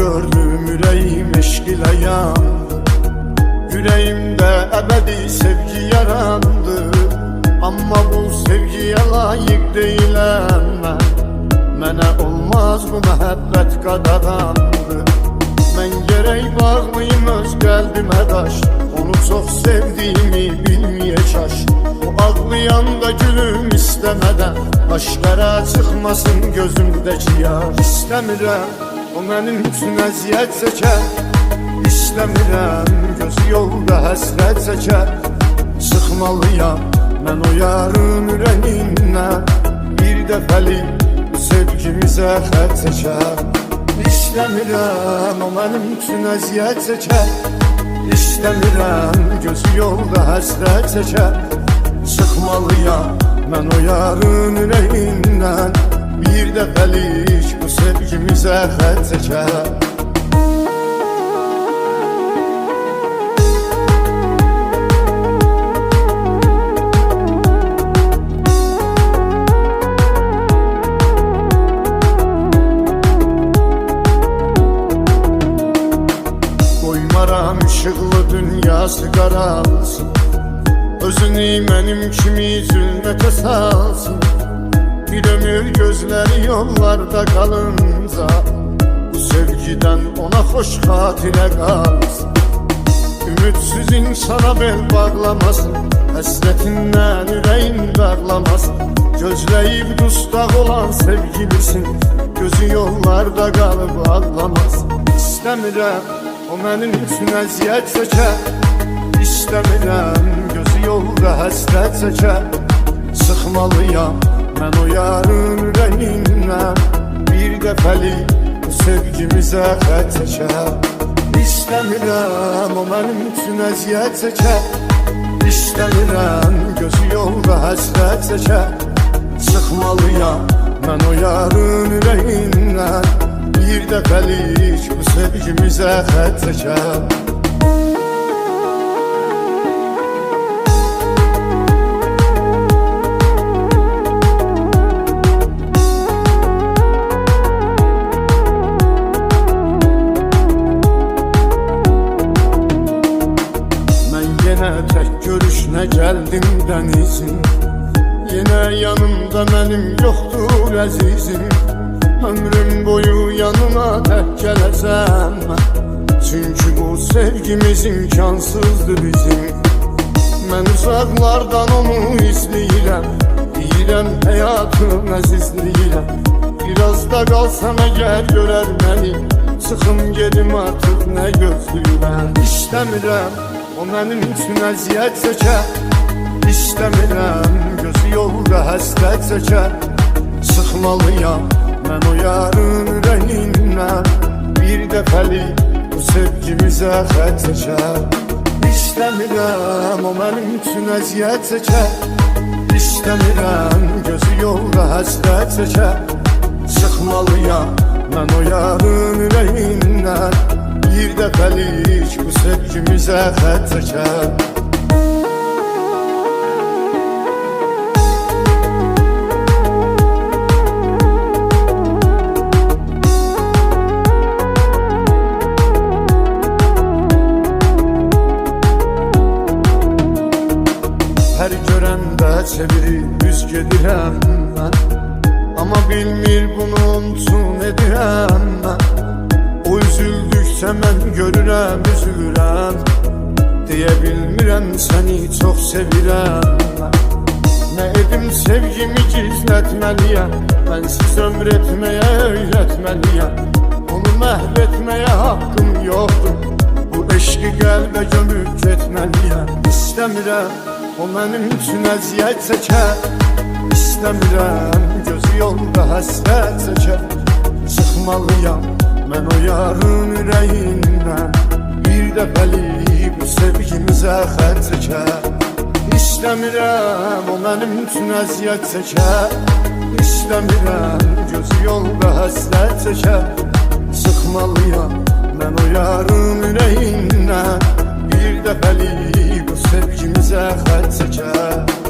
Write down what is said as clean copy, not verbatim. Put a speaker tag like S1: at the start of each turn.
S1: gördüm, yüreğim eşk ile yandı. Yüreğimde ebedi sevgi yarandı. Amma bu sevgiye layık değilim ben. Mənə olmaz bu məhəbbət qadadandı. Mən gərək bağlıyım öz qəlbimə daş. Onu çox sevdiyimi bilməyə çaş. O ağlayanda gülüm istəmədən aşkara çıxmasın gözümdəki yaş. İstəmirəm o mənim üçün əziyyət çəkər. İstəmirəm gözü yolda həsrət çəkər. Sıxmalıyam mən o yarın ürəyindən. Bir dəfəlik bu sevgimizə xət çəkər. İstəmirəm o mənim üçün əziyyət çəkər. İstəmirəm gözü yolda həsrət çəkər. Sıxmalıyam mən o yarın ürəyindən. Bir dəfəlik bu sevgimizə xət çəkər. Işıqlı dünyası qaralsın. Özünü mənim kimi zülmətə salsın. Bir ömür gözləri yollarda qalınca bu sevgidən ona xoş xatirə qalsın. Ümidsiz insana bel bağlamasın. Həsrətindən ürəyin dağlamasın. Gözləyib dustaq olan sevgilisin. Gözü yollarda qalıb ağlamasın. İstəmirəm o mənim üçün əziyyət çəkər. İstəmirəm gözü yolda həsrət çəkər. Sıxmalıyam mən o yarın ürəyindən. Bir dəfəlik bu sevgimizə xət çəkər. İstəmirəm o mənim üçün əziyyət çəkər. İstəmirəm gözü yolda həsrət çəkər. Sıxmalıyam mən o yarın ürəyindən. Bir dəfəlik bu sevgimizə xət çəkər. Mən yenə tək görüşünə gəldim dənizim. Yenə yanımda mənim yoxdur əzizim. Ömrüm boyu yanına tək gələcəm mən. Çünki bu sevgimiz imkansızdır bizim. Mən uzaqlardan onu izləyirəm. Deyirəm həyatım əzizləyirəm. Biraz da qalsam əgər görər məni. Çıxım gedim artıq nə gözləyirəm. İstəmirəm o mənim üçün əziyyət çəkər. İstəmirəm gözü yolda həsrət çəkər. Sıxmalıyam mən o yarın ürəyindən. Bir dəfəlik bu sevgimizə xət çəkər. İstəmirəm o mənim üçün əziyyət çəkər. İstəmirəm gözü yolda həsrət çəkər. Sıxmalıyam mən o yarın ürəyindən. Bir dəfəlik bu sevgimizə xət çəkər. Hər görəndə çevirib üz gedirəm mən. Amma bilmir bunu unutun edirəm mən. O üzüldüksə mən görürəm, üzülürəm. Deyə bilmirəm səni çox sevirəm mən. Nə edim sevgimi gizlətməliyəm. Mənsiz ömr etməyə öyrətməliyəm. Onu məhv etməyə haqqım yoxdur. Bu eşqi qəlbə gömüb getməliyəm. İstəmirəm o mənim üçün əziyyət çəkər. İstəmirəm gözü yolda həsrət çəkər. Sıxmalıyam mən o yarın ürəyindən. Bir dəfəlik bu sevgimizə xət çəkər. İstəmirəm o mənim üçün əziyyət çəkər. İstəmirəm gözü yolda həsrət çəkər. Sıxmalıyam mən o yarın ürəyindən. Bir dəfəlik bu sevgimizə xət çəkər.